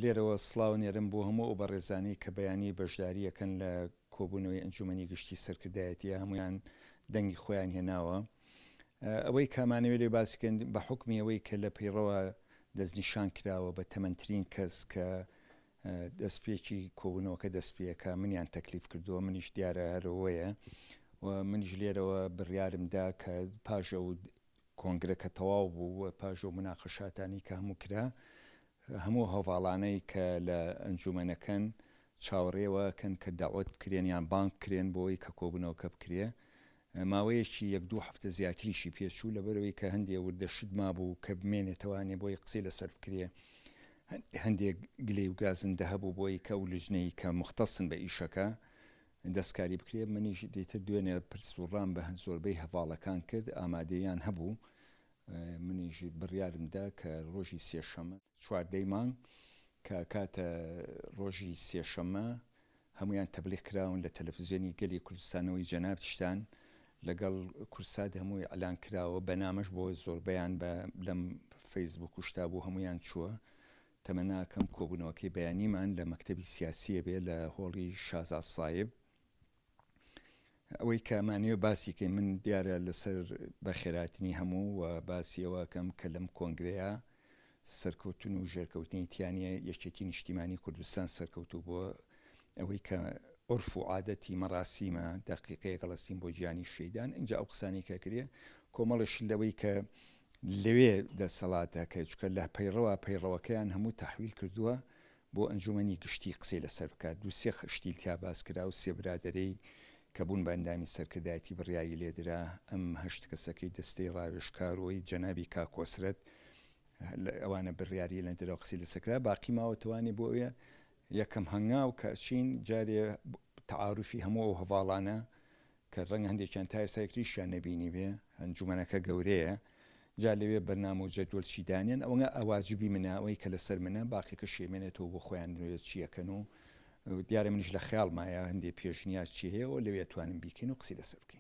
لێرەوە سڵاو نێرم بۆ هەموو ئەو بەڕێزانی کە بەیانی بەشداریەکەن لە کۆبوونەوەی ئەنجومەنی گشتی سەرکردایەتیە هەمویان دەنگی خۆیان هێناوە. ئەوەی کامانەوێت لێ باسیکەن بە حکمی ئەوەی کە لە پەیڕەوە دەستنیشان کراوە بە تەمەنترین کەس کە دەستپێکی کۆبوونەوەکە دەستپێەکە منیان تەکلیف کردووە، منیش دیارە هەرەوەیە و منیش لێرەوە بڕیارمدا کە پاژە و کۆنگرەکە تەواو بوو، پاژە و مناقەشاتانی کە هەموو کرا، هەموو هەواڵانەی کە لە ئەنجومەنەکەن چاوەڕێوەکەن کە داوت بکرێن یان بانک کرێن بۆی کە کۆبوونەوەکە بکرێ. ماوەیەکی 1-2 هەفتە زیاتریشی پێچوو لەبەرەوەی کە هەندێک وردە شت مابوو کە بمێنێتەوانێ بۆی قسەی لەسەر بکرێ، هەندێک گلەی و گازندە هەبوو بۆی کە و لژنەی کە مختصن بە ئیشەکە دەستکاری بکرێ. منیش دیتر دوێنێ پرسوڕام بە زۆربەی هەواڵەکان کرد، ئامادەیان هەبوو. منیش بڕیارمدا کە ڕۆژی سێشەمە 14 مانگ کە کاتە ڕۆژی سێشەمە هەمویان تەبلیغ کراون لە تەلەڤیزیۆنی گەلی کوردستانەوەی جەناب تشتان لەگەڵ کورسات هەمووی ئەلان کراوە، بەنامەش بۆ زۆربەیان لەم فەیسبوک و شتا بوو هەمویان چووە. تەمەناکەم کۆبوونەوەکەی بەیانیمان لە مەکتەبی سیاسیە بێ لە هۆڵی شازاد سایب. ئەوەی کامانەوە باسیکە من دیارە لەسەر بەخێراتنی هەموو و باسیەوەکەم کە لەم کۆنگرەیە سەرکەوتن و ژێرکەوتنی تیانە یەکێتی نیشتیمانی کوردستان سەرکەوتو بۆ ئەوەی کە عرف و عادەتی مەراسیمە دەقیقەیە گەڵەستیم بۆ گیانی شەیدان. اینجا ئەو قسانی کە کرێ کۆمەڵش لەوەی کە لەوێ دەسەڵاتە کە چکە لە پەیڕەوەکەیان هەموو تەحویل کردووە بۆ ئەنجومەنی گشتی قسەی لەسەر بکات. 2-3 شتیل تا باس کرا و 3 برادەرەی کە بوون بە ئەندامی سەرکردایەتی بڕیایی لێدرا. ئەم 8 کەسەکەی دەستەی ڕاوێژکارەوەی جەنابی کاکۆسرەت ئەوانە بڕیاری لە دەرەوە قسەی لەسەرکرا. باقی ماوەتوانی بۆ ئەوە یەکەم هەنگاو کە چین جارێ تعاروفی هەموو ئەو هەواڵانە کە ڕەنگە هەندێکیان تا ئێستا یەکتریشیان نەبینی بێ، ئەنجومەنەکە گەورەیە، جا لەوێ بەرنامە و جەدول چیدانیان ئەوە ئەواجبی منە، ئەوەی کە لەسەر منە باقیکە شێمێنێتەوە بۆ خۆیان چیەکەن و دیارە منیش لە خەیاڵمایە هەندێک پێشنیات چی هەیە و لەوێ توانم بیکەین و قسەی لەسەر بکەین.